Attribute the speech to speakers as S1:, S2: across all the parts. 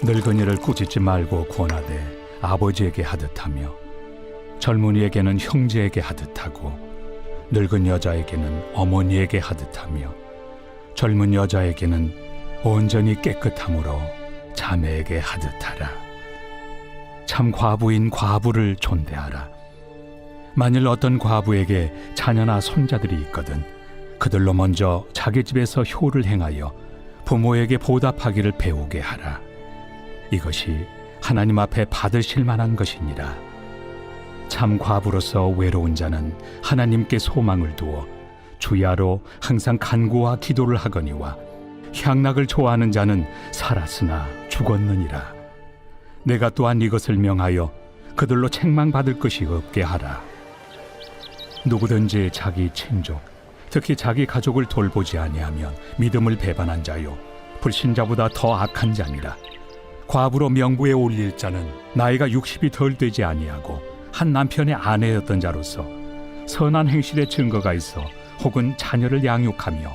S1: 늙은이를 꾸짖지 말고 권하되 아버지에게 하듯하며 젊은이에게는 형제에게 하듯하고 늙은 여자에게는 어머니에게 하듯하며 젊은 여자에게는 온전히 깨끗함으로 자매에게 하듯하라. 참 과부인 과부를 존대하라. 만일 어떤 과부에게 자녀나 손자들이 있거든 그들로 먼저 자기 집에서 효를 행하여 부모에게 보답하기를 배우게 하라. 이것이 하나님 앞에 받으실 만한 것이니라. 참 과부로서 외로운 자는 하나님께 소망을 두어 주야로 항상 간구와 기도를 하거니와 향락을 좋아하는 자는 살았으나 죽었느니라. 내가 또한 이것을 명하여 그들로 책망받을 것이 없게 하라. 누구든지 자기 친족, 특히 자기 가족을 돌보지 아니하면 믿음을 배반한 자요 불신자보다 더 악한 자니라. 과부로 명부에 올릴 자는 나이가 60이 덜 되지 아니하고 한 남편의 아내였던 자로서 선한 행실의 증거가 있어 혹은 자녀를 양육하며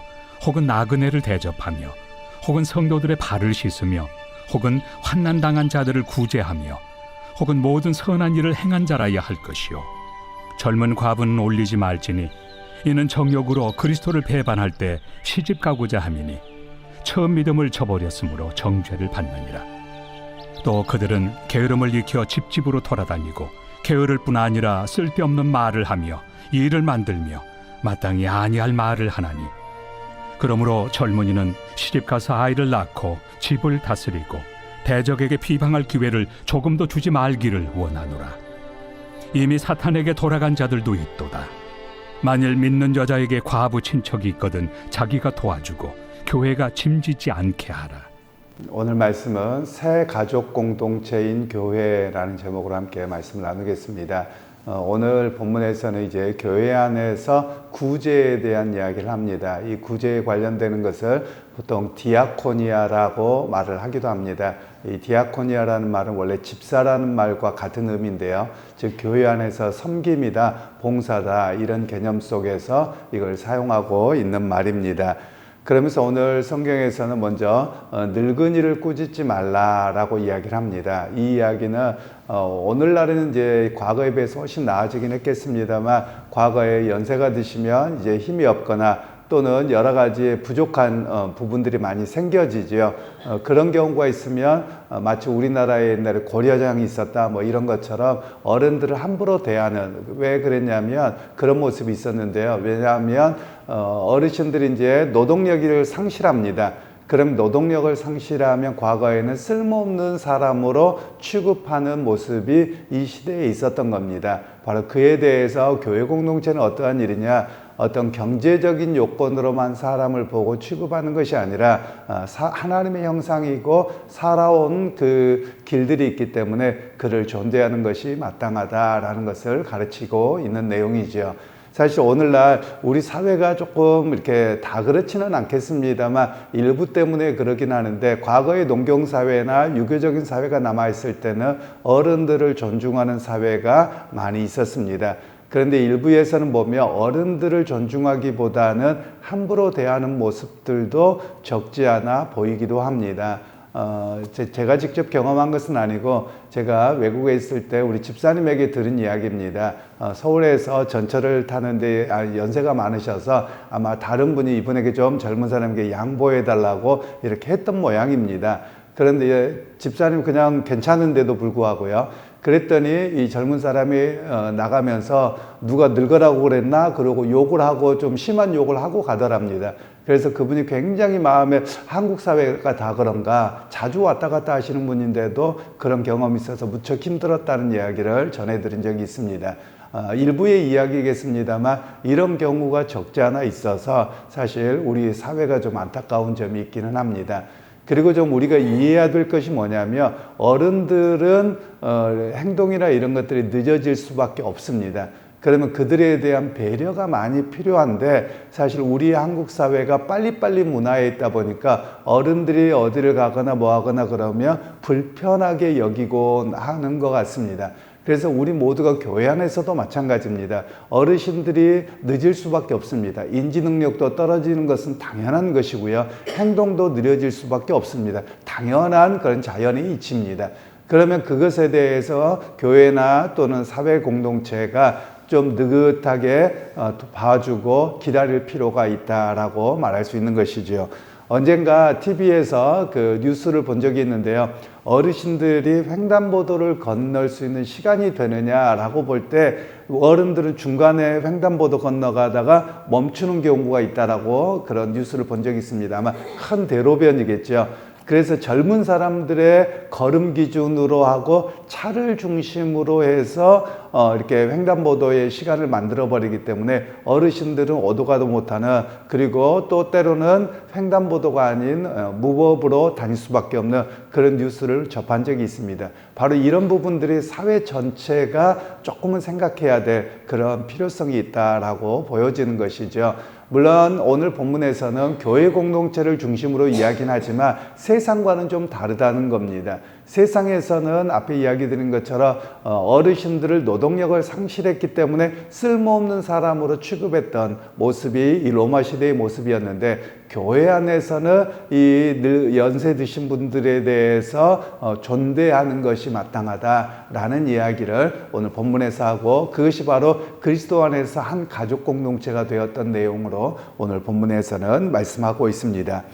S1: 혹은 나그네를 대접하며 혹은 성도들의 발을 씻으며 혹은 환난당한 자들을 구제하며 혹은 모든 선한 일을 행한 자라야 할 것이요 젊은 과부는 올리지 말지니 이는 정욕으로 그리스도를 배반할 때 시집 가고자 함이니 처음 믿음을 저버렸으므로 정죄를 받느니라. 또 그들은 게으름을 익혀 집집으로 돌아다니고 게으를 뿐 아니라 쓸데없는 말을 하며 일을 만들며 마땅히 아니할 말을 하나니 그러므로 젊은이는 시집가서 아이를 낳고 집을 다스리고 대적에게 비방할 기회를 조금도 주지 말기를 원하노라. 이미 사탄에게 돌아간 자들도 있도다. 만일 믿는 여자에게 과부 친척이 있거든 자기가 도와주고 교회가 짐지지 않게 하라.
S2: 오늘 말씀은 새 가족 공동체인 교회라는 제목으로 함께 말씀을 나누겠습니다. 오늘 본문에서는 이제 교회 안에서 구제에 대한 이야기를 합니다. 이 구제에 관련되는 것을 보통 디아코니아라고 말을 하기도 합니다. 이 디아코니아라는 말은 원래 집사라는 말과 같은 의미인데요. 즉 교회 안에서 섬김이다, 봉사다 이런 개념 속에서 이걸 사용하고 있는 말입니다. 그러면서 오늘 성경에서는 먼저 늙은이를 꾸짖지 말라라고 이야기를 합니다. 이 이야기는 오늘날에는 이제 과거에 비해서 훨씬 나아지긴 했겠습니다만 과거에 연세가 드시면 이제 힘이 없거나 또는 여러 가지 부족한 부분들이 많이 생겨지죠. 그런 경우가 있으면 마치 우리나라에 옛날에 고려장이 있었다 뭐 이런 것처럼 어른들을 함부로 대하는, 왜 그랬냐면 그런 모습이 있었는데요. 왜냐하면 어르신들이 이제 노동력을 상실합니다. 그럼 노동력을 상실하면 과거에는 쓸모없는 사람으로 취급하는 모습이 이 시대에 있었던 겁니다. 바로 그에 대해서 교회 공동체는 어떠한 일이냐, 어떤 경제적인 요건으로만 사람을 보고 취급하는 것이 아니라 하나님의 형상이고 살아온 그 길들이 있기 때문에 그를 존대하는 것이 마땅하다라는 것을 가르치고 있는 내용이죠. 사실 오늘날 우리 사회가 조금 이렇게 다 그렇지는 않겠습니다만 일부 때문에 그러긴 하는데, 과거의 농경사회나 유교적인 사회가 남아있을 때는 어른들을 존중하는 사회가 많이 있었습니다. 그런데 일부에서는 보면 어른들을 존중하기보다는 함부로 대하는 모습들도 적지 않아 보이기도 합니다. 제가 직접 경험한 것은 아니고 제가 외국에 있을 때 우리 집사님에게 들은 이야기입니다. 서울에서 전철을 타는데 연세가 많으셔서 아마 다른 분이 이분에게 좀 젊은 사람에게 양보해 달라고 이렇게 했던 모양입니다. 그런데 집사님 그냥 괜찮은데도 불구하고요. 그랬더니 이 젊은 사람이 나가면서 누가 늙으라고 그랬나? 그러고 욕을 하고 좀 심한 욕을 하고 가더랍니다. 그래서 그분이 굉장히 마음에 한국 사회가 다 그런가, 자주 왔다 갔다 하시는 분인데도 그런 경험이 있어서 무척 힘들었다는 이야기를 전해드린 적이 있습니다. 일부의 이야기겠습니다만 이런 경우가 적지 않아 있어서 사실 우리 사회가 좀 안타까운 점이 있기는 합니다. 그리고 좀 우리가 이해해야 될 것이 뭐냐면 어른들은 행동이나 이런 것들이 늦어질 수밖에 없습니다. 그러면 그들에 대한 배려가 많이 필요한데, 사실 우리 한국 사회가 빨리빨리 문화에 있다 보니까 어른들이 어디를 가거나 뭐 하거나 그러면 불편하게 여기곤 하는 것 같습니다. 그래서 우리 모두가 교회 안에서도 마찬가지입니다. 어르신들이 늦을 수밖에 없습니다. 인지 능력도 떨어지는 것은 당연한 것이고요. 행동도 느려질 수밖에 없습니다. 당연한 그런 자연의 이치입니다. 그러면 그것에 대해서 교회나 또는 사회 공동체가 좀 느긋하게 봐주고 기다릴 필요가 있다라고 말할 수 있는 것이죠. 언젠가 TV에서 그 뉴스를 본 적이 있는데요. 어르신들이 횡단보도를 건널 수 있는 시간이 되느냐라고 볼 때 어른들은 중간에 횡단보도 건너가다가 멈추는 경우가 있다라고 그런 뉴스를 본 적이 있습니다. 아마 큰 대로변이겠죠. 그래서 젊은 사람들의 걸음 기준으로 하고 차를 중심으로 해서 이렇게 횡단보도의 시간을 만들어 버리기 때문에 어르신들은 오도 가도 못하는, 그리고 또 때로는 횡단보도가 아닌 무법으로 다닐 수밖에 없는 그런 뉴스를 접한 적이 있습니다. 바로 이런 부분들이 사회 전체가 조금은 생각해야 될 그런 필요성이 있다라고 보여지는 것이죠. 물론 오늘 본문에서는 교회 공동체를 중심으로 이야기는 하지만 세상과는 좀 다르다는 겁니다. 세상에서는 앞에 이야기 드린 것처럼 어르신들을 노동력을 상실했기 때문에 쓸모없는 사람으로 취급했던 모습이 이 로마 시대의 모습이었는데, 교회 안에서는 이 연세 드신 분들에 대해서 존대하는 것이 마땅하다라는 이야기를 오늘 본문에서 하고, 그것이 바로 그리스도 안에서 한 가족 공동체가 되었던 내용으로 오늘 본문에서는 말씀하고 있습니다.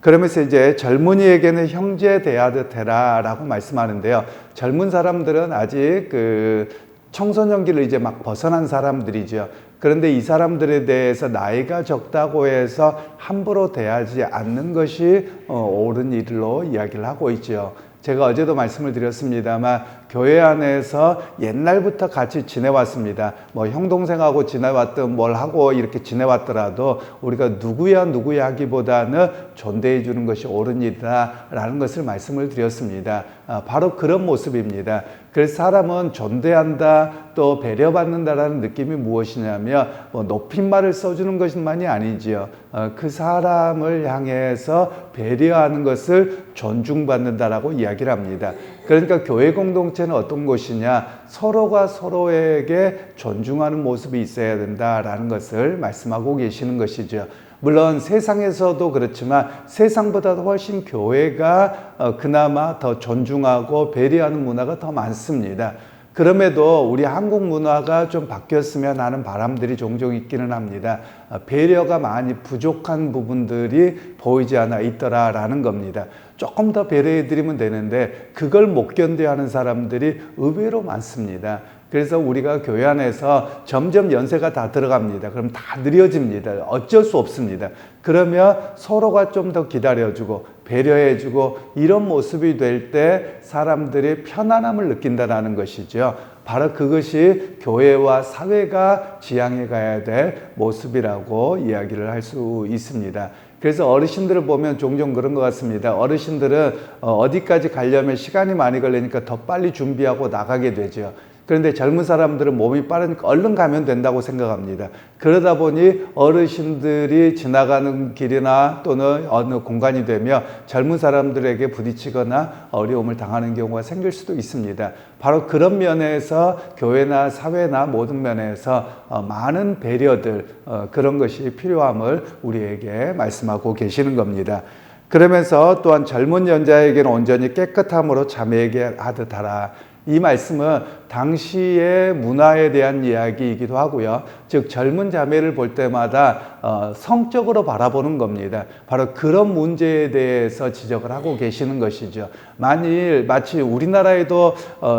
S2: 그러면서 이제 젊은이에게는 형제 대하듯 해라 라고 말씀하는데요. 젊은 사람들은 아직 그 청소년기를 이제 막 벗어난 사람들이죠. 그런데 이 사람들에 대해서 나이가 적다고 해서 함부로 대하지 않는 것이 옳은 일로 이야기를 하고 있죠. 제가 어제도 말씀을 드렸습니다만 교회 안에서 옛날부터 같이 지내왔습니다. 뭐 형 동생하고 지내왔든 뭘 하고 이렇게 지내왔더라도 우리가 누구야 하기보다는 존대해 주는 것이 옳은 일이다라는 것을 말씀을 드렸습니다. 바로 그런 모습입니다. 그래서 사람은 존대한다 또 배려받는다라는 느낌이 무엇이냐면 높임말을 써주는 것만이 아니지요. 그 사람을 향해서 배려하는 것을 존중받는다라고 이야기를 합니다. 그러니까 교회 공동체는 어떤 곳이냐, 서로가 서로에게 존중하는 모습이 있어야 된다라는 것을 말씀하고 계시는 것이죠. 물론 세상에서도 그렇지만 세상보다도 훨씬 교회가 그나마 더 존중하고 배려하는 문화가 더 많습니다. 그럼에도 우리 한국 문화가 좀 바뀌었으면 하는 바람들이 종종 있기는 합니다. 배려가 많이 부족한 부분들이 보이지 않아 있더라라는 겁니다. 조금 더 배려해드리면 되는데 그걸 못 견뎌하는 사람들이 의외로 많습니다. 그래서 우리가 교회 안에서 점점 연세가 다 들어갑니다. 그럼 다 느려집니다. 어쩔 수 없습니다. 그러면 서로가 좀 더 기다려주고 배려해주고 이런 모습이 될 때 사람들이 편안함을 느낀다는 것이죠. 바로 그것이 교회와 사회가 지향해 가야 될 모습이라고 이야기를 할 수 있습니다. 그래서 어르신들을 보면 종종 그런 것 같습니다. 어르신들은 어디까지 가려면 시간이 많이 걸리니까 더 빨리 준비하고 나가게 되죠. 그런데 젊은 사람들은 몸이 빠르니까 얼른 가면 된다고 생각합니다. 그러다 보니 어르신들이 지나가는 길이나 또는 어느 공간이 되면 젊은 사람들에게 부딪히거나 어려움을 당하는 경우가 생길 수도 있습니다. 바로 그런 면에서 교회나 사회나 모든 면에서 많은 배려들, 그런 것이 필요함을 우리에게 말씀하고 계시는 겁니다. 그러면서 또한 젊은 연자에게는 온전히 깨끗함으로 자매에게 하듯 하라. 이 말씀은 당시의 문화에 대한 이야기이기도 하고요. 즉 젊은 자매를 볼 때마다 성적으로 바라보는 겁니다. 바로 그런 문제에 대해서 지적을 하고 계시는 것이죠. 만일 마치 우리나라에도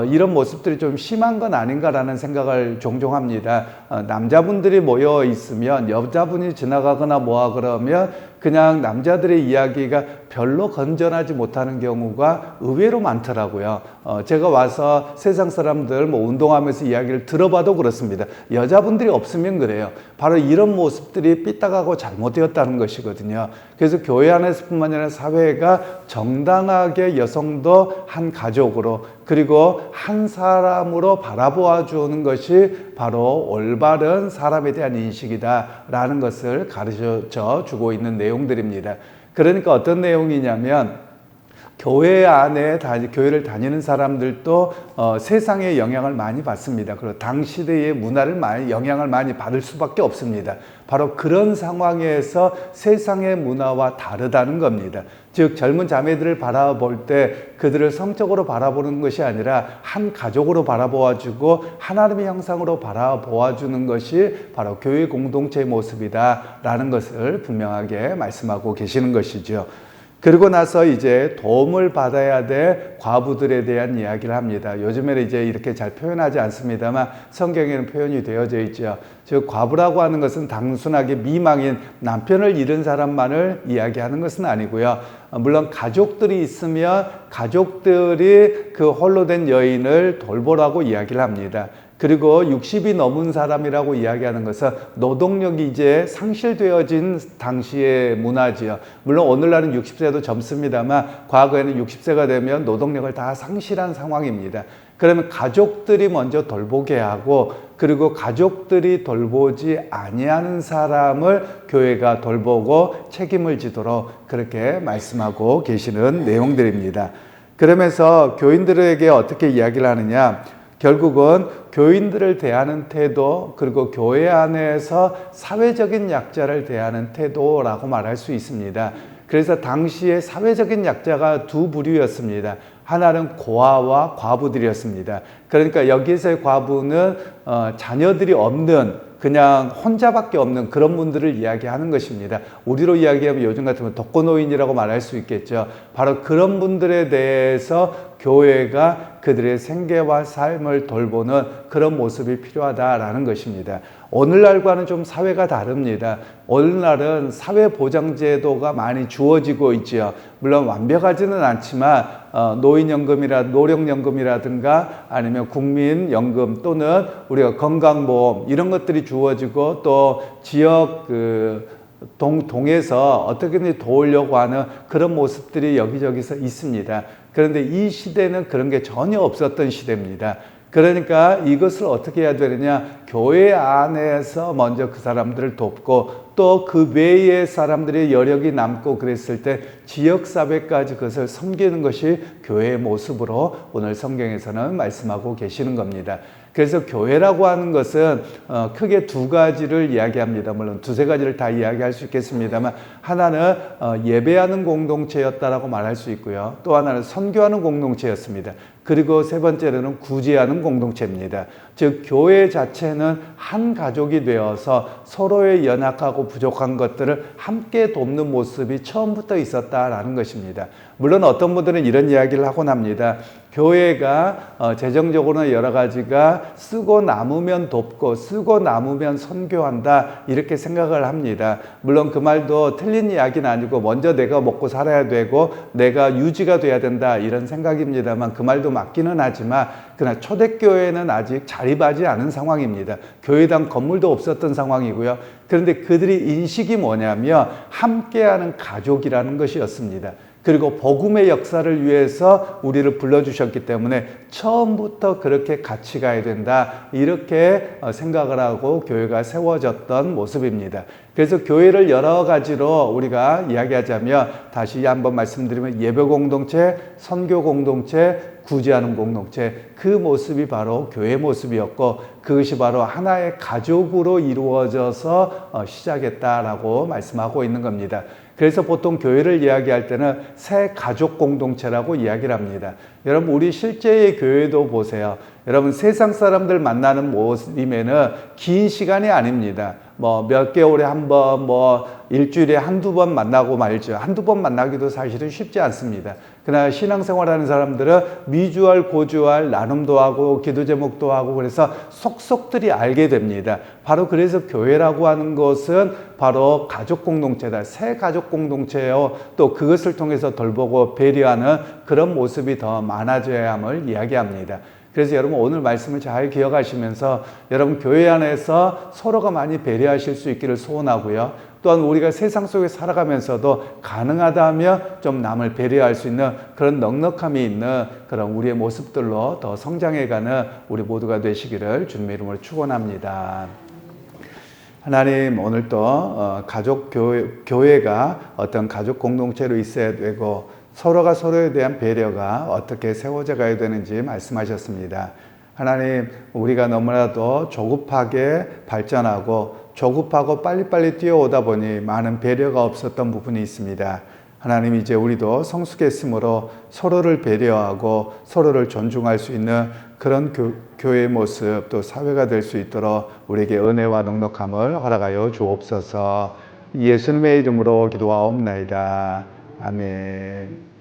S2: 이런 모습들이 좀 심한 건 아닌가라는 생각을 종종 합니다. 남자분들이 모여 있으면 여자분이 지나가거나 뭐하 그러면 그냥 남자들의 이야기가 별로 건전하지 못하는 경우가 의외로 많더라고요. 제가 와서 세상 사람들 운동하면서 이야기를 들어봐도 그렇습니다. 여자분들이 없으면 그래요. 바로 이런 모습들이 삐딱하고 잘못되었다는 것이거든요. 그래서 교회 안에서뿐만 아니라 사회가 정당하게 여성도 한 가족으로 그리고 한 사람으로 바라보아 주는 것이 바로 올바른 사람에 대한 인식이다라는 것을 가르쳐 주고 있는 내용들입니다. 그러니까 어떤 내용이냐면 교회 안에 교회를 다니는 사람들도 세상의 영향을 많이 받습니다. 그리고 당시대의 문화를 영향을 많이 받을 수밖에 없습니다. 바로 그런 상황에서 세상의 문화와 다르다는 겁니다. 즉 젊은 자매들을 바라볼 때 그들을 성적으로 바라보는 것이 아니라 한 가족으로 바라보아주고 하나님의 형상으로 바라보아주는 것이 바로 교회 공동체의 모습이다라는 것을 분명하게 말씀하고 계시는 것이죠. 그리고 나서 이제 도움을 받아야 될 과부들에 대한 이야기를 합니다. 요즘에는 이제 이렇게 잘 표현하지 않습니다만 성경에는 표현이 되어져 있죠. 즉 과부라고 하는 것은 단순하게 미망인 남편을 잃은 사람만을 이야기하는 것은 아니고요. 물론 가족들이 있으면 가족들이 그 홀로 된 여인을 돌보라고 이야기를 합니다. 그리고 60이 넘은 사람이라고 이야기하는 것은 노동력이 이제 상실되어진 당시의 문화지요. 물론 오늘날은 60세도 젊습니다만 과거에는 60세가 되면 노동력을 다 상실한 상황입니다. 그러면 가족들이 먼저 돌보게 하고 그리고 가족들이 돌보지 아니하는 사람을 교회가 돌보고 책임을 지도록 그렇게 말씀하고 계시는 내용들입니다. 그러면서 교인들에게 어떻게 이야기를 하느냐, 결국은 교인들을 대하는 태도 그리고 교회 안에서 사회적인 약자를 대하는 태도라고 말할 수 있습니다. 그래서 당시에 사회적인 약자가 두 부류였습니다. 하나는 고아와 과부들이었습니다. 그러니까 여기서의 과부는 자녀들이 없는 그냥 혼자밖에 없는 그런 분들을 이야기하는 것입니다. 우리로 이야기하면 요즘 같으면 독거노인이라고 말할 수 있겠죠. 바로 그런 분들에 대해서 교회가 그들의 생계와 삶을 돌보는 그런 모습이 필요하다라는 것입니다. 오늘날과는 좀 사회가 다릅니다. 오늘날은 사회보장제도가 많이 주어지고 있지요. 물론 완벽하지는 않지만 노령연금이라든가 아니면 국민연금 또는 우리가 건강보험 이런 것들이 주어지고 또 지역 동에서 어떻게든 도우려고 하는 그런 모습들이 여기저기서 있습니다. 그런데 이 시대는 그런 게 전혀 없었던 시대입니다. 그러니까 이것을 어떻게 해야 되느냐, 교회 안에서 먼저 그 사람들을 돕고 또 그 외의 사람들의 여력이 남고 그랬을 때 지역사회까지 그것을 섬기는 것이 교회의 모습으로 오늘 성경에서는 말씀하고 계시는 겁니다. 그래서 교회라고 하는 것은 크게 두 가지를 이야기합니다. 물론 두세 가지를 다 이야기할 수 있겠습니다만 하나는 예배하는 공동체였다라고 말할 수 있고요. 또 하나는 선교하는 공동체였습니다. 그리고 세 번째로는 구제하는 공동체입니다. 즉 교회 자체는 한 가족이 되어서 서로의 연약하고 부족한 것들을 함께 돕는 모습이 처음부터 있었다라는 것입니다. 물론 어떤 분들은 이런 이야기를 하곤 합니다. 교회가 재정적으로는 여러 가지가 쓰고 남으면 돕고 쓰고 남으면 선교한다 이렇게 생각을 합니다. 물론 그 말도 틀린 이야기는 아니고 먼저 내가 먹고 살아야 되고 내가 유지가 돼야 된다 이런 생각입니다만 그 말도 맞기는 하지만 그러나 초대교회는 아직 자립하지 않은 상황입니다. 교회당 건물도 없었던 상황이고요. 그런데 그들이 인식이 뭐냐면 함께하는 가족이라는 것이었습니다. 그리고 복음의 역사를 위해서 우리를 불러주셨기 때문에 처음부터 그렇게 같이 가야 된다 이렇게 생각을 하고 교회가 세워졌던 모습입니다. 그래서 교회를 여러 가지로 우리가 이야기하자면 다시 한번 말씀드리면 예배 공동체, 선교 공동체, 구제하는 공동체 그 모습이 바로 교회 모습이었고 그것이 바로 하나의 가족으로 이루어져서 시작했다라고 말씀하고 있는 겁니다. 그래서 보통 교회를 이야기할 때는 새 가족 공동체라고 이야기를 합니다. 여러분 우리 실제의 교회도 보세요. 여러분 세상 사람들 만나는 모임에는 긴 시간이 아닙니다. 몇 개월에 한 번, 일주일에 한두 번 만나고 말죠. 한두 번 만나기도 사실은 쉽지 않습니다. 그러나 신앙생활하는 사람들은 미주알, 고주알, 나눔도 하고 기도 제목도 하고 그래서 속속들이 알게 됩니다. 바로 그래서 교회라고 하는 것은 바로 가족 공동체다. 새 가족 공동체요. 또 그것을 통해서 돌보고 배려하는 그런 모습이 더 많아져야 함을 이야기합니다. 그래서 여러분 오늘 말씀을 잘 기억하시면서 여러분 교회 안에서 서로가 많이 배려하실 수 있기를 소원하고요. 또한 우리가 세상 속에 살아가면서도 가능하다면 좀 남을 배려할 수 있는 그런 넉넉함이 있는 그런 우리의 모습들로 더 성장해가는 우리 모두가 되시기를 주님의 이름으로 축원합니다. 하나님 오늘 또 가족 교회가 어떤 가족 공동체로 있어야 되고 서로가 서로에 대한 배려가 어떻게 세워져 가야 되는지 말씀하셨습니다. 하나님, 우리가 너무나도 조급하게 발전하고 조급하고 빨리빨리 뛰어오다 보니 많은 배려가 없었던 부분이 있습니다. 하나님, 이제 우리도 성숙했으므로 서로를 배려하고 서로를 존중할 수 있는 그런 교회의 모습, 또 사회가 될 수 있도록 우리에게 은혜와 넉넉함을 허락하여 주옵소서. 예수님의 이름으로 기도하옵나이다. 아멘.